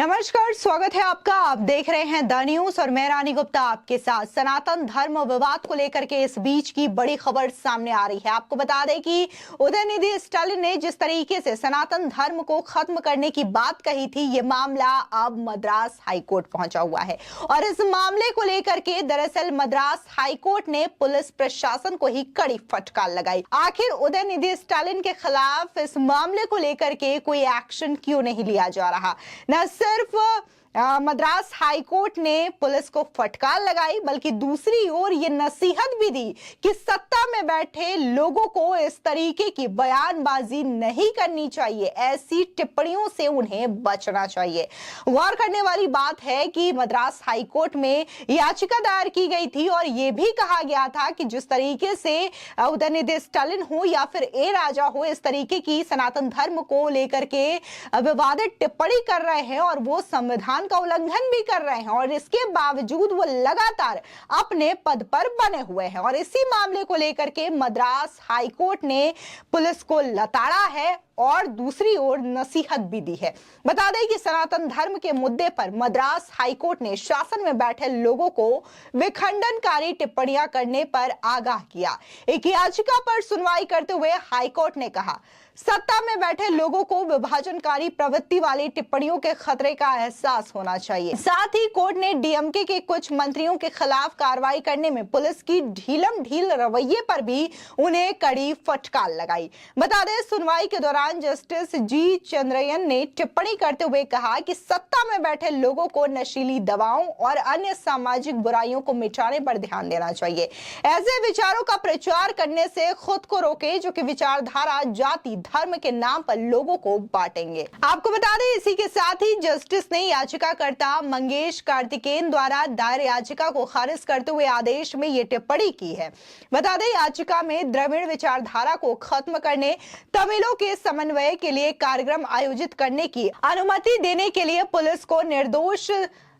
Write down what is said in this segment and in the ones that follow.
नमस्कार, स्वागत है आपका। आप देख रहे हैं द न्यूज और मैं रानी गुप्ता आपके साथ। सनातन धर्म विवाद को लेकर के इस बीच की बड़ी खबर सामने आ रही है। आपको बता दें कि उदयनिधि स्टालिन ने जिस तरीके से सनातन धर्म को खत्म करने की बात कही थी, ये मामला अब मद्रास हाईकोर्ट पहुंचा हुआ है। और इस मामले को लेकर के दरअसल मद्रास हाईकोर्ट ने पुलिस प्रशासन को ही कड़ी फटकार लगाई। आखिर उदयनिधि स्टालिन के खिलाफ इस मामले को लेकर के कोई एक्शन क्यों नहीं लिया जा रहा। न सिर्फ मद्रास हाईकोर्ट ने पुलिस को फटकार लगाई, बल्कि दूसरी ओर ये नसीहत भी दी कि सत्ता में बैठे लोगों को इस तरीके की बयानबाजी नहीं करनी चाहिए, ऐसी टिप्पणियों से उन्हें बचना चाहिए। गौर करने वाली बात है कि मद्रास हाईकोर्ट में याचिका दायर की गई थी और ये भी कहा गया था कि जिस तरीके से उदयनिधि स्टालिन हो या फिर ए राजा हो, इस तरीके की सनातन धर्म को लेकर के विवादित टिप्पणी कर रहे हैं और वो संविधान का उल्लंघन भी कर रहे हैं, और इसके बावजूद वो लगातार अपने पद पर बने हुए हैं। और इसी मामले को लेकर के मद्रास हाईकोर्ट ने पुलिस को लताड़ा है और दूसरी ओर नसीहत भी दी है। बता दें कि सनातन धर्म के मुद्दे पर मद्रास हाईकोर्ट ने शासन में बैठे लोगों को विखंडनकारी टिप्पणियां करने पर आगाह किया। एक याचिका पर सुनवाई करते हुए हाईकोर्ट ने कहा, सत्ता में बैठे लोगों को विभाजनकारी प्रवृत्ति वाली टिप्पणियों के खतरे का एहसास होना चाहिए। साथ ही कोर्ट ने डीएमके के कुछ मंत्रियों के खिलाफ कार्रवाई करने में पुलिस की ढीलम ढील रवैये पर भी उन्हें कड़ी फटकार लगाई। बता दें, सुनवाई के दौरान जस्टिस जी चंद्रयन ने टिप्पणी करते हुए कहा कि सत्ता में बैठे लोगों को नशीली दवाओं और अन्य सामाजिक बुराइयों को मिटाने पर ध्यान देना चाहिए। ऐसे विचारों का प्रचार करने से खुद को रोके जो कि विचारधारा, जाति, धर्म के नाम पर लोगों को बांटेंगे। आपको बता दें, इसी के साथ ही जस्टिस ने याचिकाकर्ता मंगेश कार्तिकेयन द्वारा दायर याचिका को खारिज करते हुए आदेश में ये टिप्पणी की है। बता दें, याचिका में द्रविड़ विचारधारा को खत्म करने, तमिलों के समन्वय के लिए कार्यक्रम आयोजित करने की अनुमति देने के लिए पुलिस को निर्दोष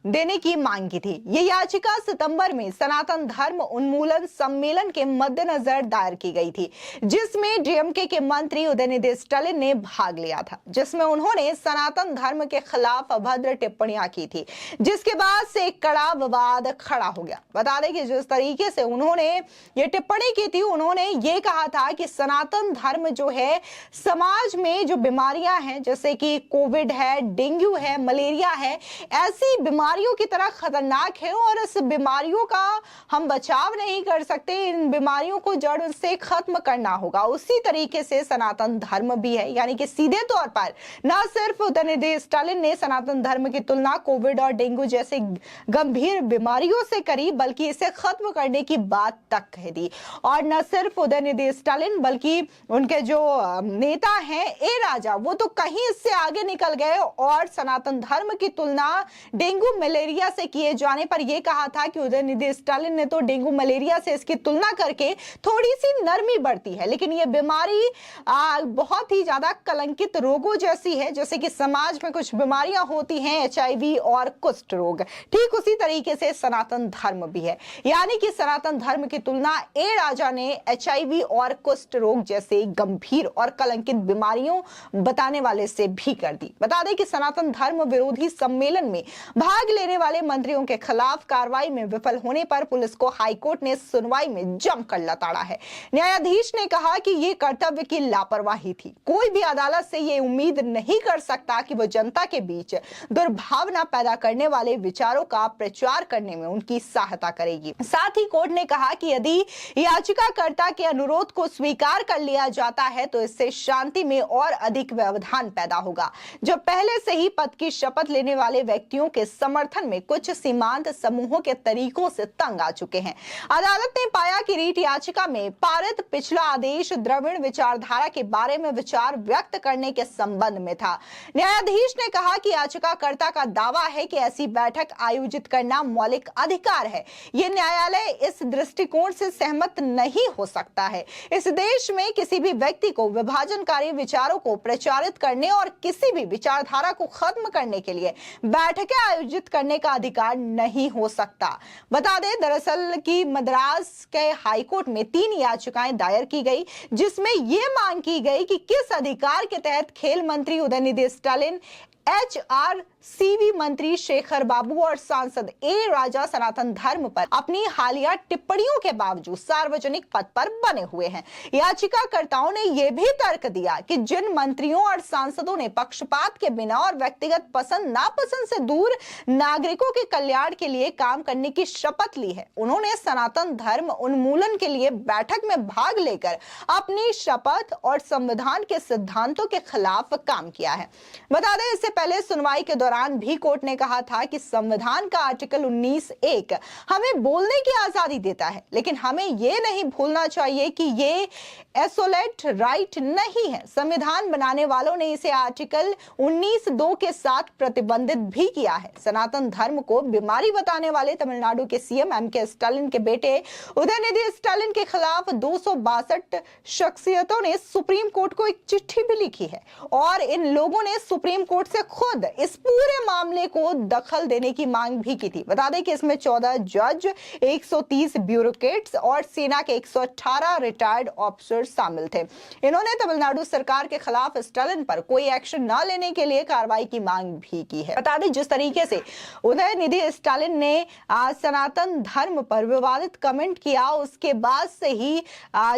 देने की मांग की थी। ये याचिका सितंबर में सनातन धर्म उन्मूलन सम्मेलन के मद्देनजर दायर की गई थी, जिसमें डीएमके के मंत्री उदयनिधि स्टालिन ने भाग लिया था, जिसमें उन्होंने सनातन धर्म के खिलाफ अभद्र टिप्पणियां की थी, जिसके बाद से एक कड़ा विवाद खड़ा हो गया। बता दें कि जिस तरीके से उन्होंने ये टिप्पणी की थी, उन्होंने ये कहा था कि सनातन धर्म जो है, समाज में जो बीमारियां हैं जैसे कि कोविड है, डेंगू है, मलेरिया है, ऐसी बीमारियों की तरह खतरनाक है और इस बीमारियों का हम बचाव नहीं कर सकते। इन बीमारियों को जड़ से खत्म करना होगा। उसी तरीके से सनातन धर्म भी है, यानी कि सीधे तौर पर न सिर्फ उदयनिधि स्टालिन ने सनातन धर्म की तुलना कोविड और डेंगू जैसे गंभीर बीमारियों से करी, बल्कि इसे खत्म करने की बात तक कह दी। और न सिर्फ उदयनिधि स्टालिन बल्कि उनके जो नेता हैं ए राजा, वो तो कहीं इससे आगे निकल गए और सनातन धर्म की तुलना डेंगू मलेरिया से किए जाने पर यह कहा था कि उदयनिधि स्टालिन ने तो डेंगू मलेरिया से इसकी तुलना करके थोड़ी सी नरमी बढ़ती है, लेकिन यह बीमारी बहुत ही ज्यादा कलंकित रोगों जैसी है। जैसे कि समाज में कुछ बीमारियां होती हैं, एचआईवी और कुष्ठ रोग, ठीक उसी तरीके से सनातन धर्म भी है। यानी कि सनातन धर्म की तुलना ए राजा ने एचआईवी और कुष्ठ रोग जैसे गंभीर और कलंकित बीमारियों बताने वाले से भी कर दी। बता दें कि सनातन धर्म विरोधी सम्मेलन में भाग लेने वाले मंत्रियों के खिलाफ कार्रवाई में विफल होने पर पुलिस को हाईकोर्ट ने सुनवाई में जमकर लताड़ा है। न्यायाधीश ने कहा कि यह कर्तव्य की लापरवाही थी। कोई भी अदालत से यह उम्मीद नहीं कर सकता कि वो जनता के बीच दुर्भावना पैदा करने वाले विचारों का प्रचार करने में उनकी सहायता करेगी। साथ ही कोर्ट ने कहा कि यदि याचिकाकर्ता के अनुरोध को स्वीकार कर लिया जाता है तो इससे शांति में और अधिक व्यवधान पैदा होगा, जो पहले से ही पद की शपथ लेने वाले व्यक्तियों के समर्थन में कुछ सीमांत समूहों के तरीकों से तंग आ चुके हैं। अदालत ने पाया कि रीट याचिका में पारित पिछला आदेश द्रविड़ विचारधारा के बारे में विचार व्यक्त करने के संबंध में था। न्यायाधीश ने कहा कि याचिकाकर्ता का दावा है कि ऐसी बैठक आयोजित करना मौलिक अधिकार है। यह न्यायालय इस दृष्टिकोण से सहमत नहीं हो सकता है। इस देश में किसी भी व्यक्ति को विभाजनकारी विचारों को प्रचारित करने और किसी भी विचारधारा को खत्म करने के लिए बैठकें आयोजित करने का अधिकार नहीं हो सकता। बता दें, दरअसल कि मद्रास के हाईकोर्ट में 3 याचिकाएं दायर की गई, जिसमें यह मांग की गई कि किस अधिकार के तहत खेल मंत्री उदयनिधि स्टालिन HRCV मंत्री शेखर बाबू और सांसद ए राजा सनातन धर्म पर अपनी हालिया टिप्पणियों के बावजूद सार्वजनिक पद पर बने हुए हैं। याचिकाकर्ताओं ने यह भी तर्क दिया कि जिन मंत्रियों और सांसदों ने पक्षपात के बिना और व्यक्तिगत पसंद नापसंद से दूर नागरिकों के कल्याण के लिए काम करने की शपथ ली है, उन्होंने सनातन धर्म उन्मूलन के लिए बैठक में भाग लेकर अपनी शपथ और संविधान के सिद्धांतों के खिलाफ काम किया है। बता दें, इससे पहले सुनवाई के दौरान भी कोर्ट ने कहा था कि संविधान का आर्टिकल 19(1) हमें बोलने की आजादी देता है, लेकिन हमें यह नहीं भूलना चाहिए कि ये एब्सोल्यूट राइट नहीं है। संविधान बनाने वालों ने इसे आर्टिकल 19(2) के साथ प्रतिबंधित भी किया है। सनातन धर्म को बीमारी बताने वाले तमिलनाडु के सीएम एम.के. स्टालिन के बेटे उदयनिधि स्टालिन के खिलाफ 262 शख्सियतों ने सुप्रीम कोर्ट को एक चिट्ठी भी लिखी है और इन लोगों ने सुप्रीम कोर्ट से खुद इस पूरे मामले को दखल देने की मांग भी की थी। बता दें कि इसमें 14 जज, 130 ब्यूरोक्रेट्स और सेना के 118 रिटायर्ड ऑफिसर शामिल थे। इन्होंने तमिलनाडु सरकार के खिलाफ स्टालिन पर कोई एक्शन न लेने के लिए कार्रवाई की मांग भी की है। बता दें, जिस तरीके से उदयनिधि स्टालिन ने सनातन धर्म पर विवादित कमेंट किया, उसके बाद से ही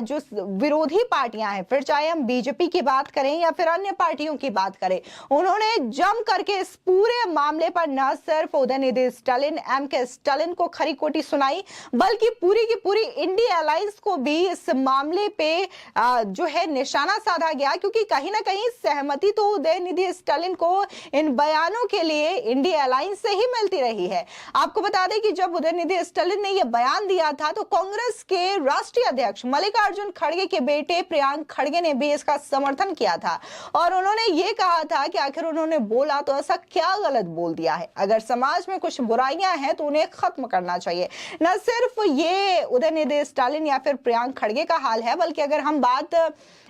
जो विरोधी पार्टियां हैं, फिर चाहे हम बीजेपी की बात करें या फिर अन्य पार्टियों की बात करें, उन्होंने जम करके इस पूरे मामले पर न सिर्फ उदयनिधि स्टालिन, एम.के. स्टालिन को खरी खोटी सुनाई, बल्कि पूरी की पूरी इंडिया अलायंस को भी इस मामले पे जो है निशाना साधा गया, क्योंकि कहीं ना कहीं सहमति तो उदयनिधि स्टालिन को इन बयानों के लिए इंडिया अलायंस से ही मिलती रही है। आपको बता दें कि जब उदयनिधि स्टालिन ने यह बयान दिया था तो कांग्रेस के राष्ट्रीय अध्यक्ष मल्लिकार्जुन खड़गे के बेटे प्रियांक खड़गे ने भी इसका समर्थन किया था और उन्होंने ये कहा था कि आखिर उन्होंने बोला तो ऐसा क्या गलत बोल दिया है। अगर समाज में कुछ बुराइयां हैं तो उन्हें खत्म करना चाहिए। न सिर्फ ये उदयनिधि स्टालिन या फिर प्रियांक खड़गे का हाल है, बल्कि अगर हम बात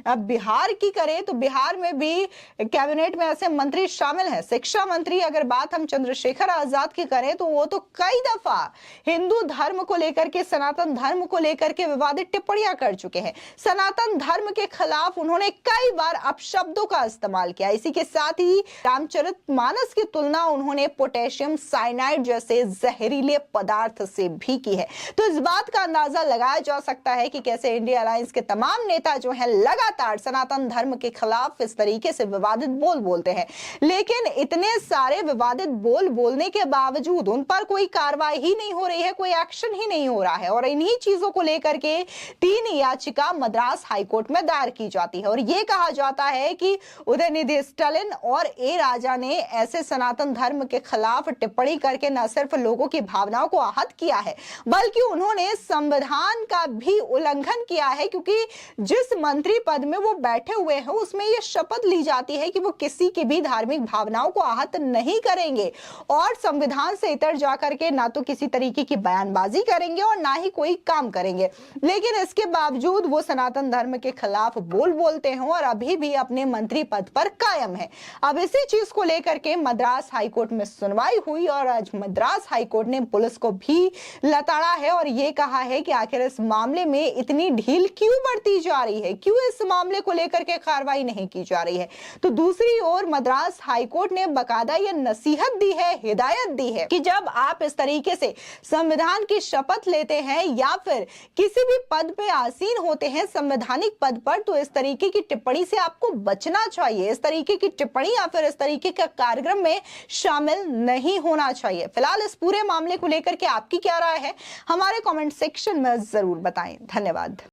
बिहार की करें तो बिहार में भी कैबिनेट में ऐसे मंत्री शामिल हैं। शिक्षा मंत्री, अगर बात हम चंद्रशेखर आजाद की करें तो वो तो कई दफा हिंदू धर्म को लेकर के, सनातन धर्म को लेकर के विवादित टिप्पणियां कर चुके हैं। सनातन धर्म के खिलाफ उन्होंने कई बार अपशब्दों का इस्तेमाल किया। इसी के साथ ही रामचरितमानस की तुलना उन्होंने पोटेशियम साइनाइड जैसे जहरीले पदार्थ से भी की है। तो इस बात का अंदाजा लगाया जा सकता है कि कैसे इंडिया अलायंस के तमाम नेता जो हैं लगातार सनातन धर्म के खिलाफ इस तरीके से विवादित बोल बोलते हैं, लेकिन इतने सारे विवादित बोल बोलने के बावजूद उन पर कोई कार्रवाई ही नहीं हो रही है, कोई एक्शन ही नहीं हो रहा है। और इन्हीं चीजों को लेकर के 3 याचिका मद्रास हाईकोर्ट में दायर की जाती है और यह कहा जाता है कि उदयनिधि स्टालिन और ए राजा ने ऐसे सनातन धर्म के खिलाफ टिप्पणी करके न सिर्फ लोगों की भावनाओं को आहत किया है, बल्कि उन्होंने संविधान का भी उल्लंघन किया है, क्योंकि जिस मंत्री पद में वो बैठे हुए हैं उसमें यह शपथ ली जाती है कि वो किसी की भी धार्मिक भावनाओं को आहत नहीं करेंगे और संविधान से इतर जाकर के ना तो किसी तरीके की बयानबाजी करेंगे और ना ही कोई काम करेंगे। लेकिन इसके बावजूद वो सनातन धर्म के खिलाफ बोल बोलते हैं और अभी भी अपने मंत्री पद पर कायम है। अब इसी चीज को लेकर के मद्रास हाईकोर्ट में सुनवाई हुई और आज मद्रास हाईकोर्ट ने पुलिस को भी लताड़ा है और ये कहा है कि आखिर इस मामले में इतनी ढील क्यों बढ़ती जा रही है, क्यों इस मामले को लेकर के कार्रवाई नहीं की जा रही है। तो दूसरी ओर मद्रास हाईकोर्ट ने बकायदा यह नसीहत दी है, हिदायत दी है कि जब आप इस तरीके से संविधान की शपथ लेते हैं या फिर किसी भी पद पे आसीन होते हैं संवैधानिक पद पर, तो इस तरीके की टिप्पणी से आपको बचना चाहिए। इस तरीके की टिप्पणी या फिर इस तरीके का कार्यक्रम में शामिल नहीं होना चाहिए। फिलहाल इस पूरे मामले को लेकर के आपकी क्या राय है, हमारे कमेंट सेक्शन में जरूर बताएं। धन्यवाद।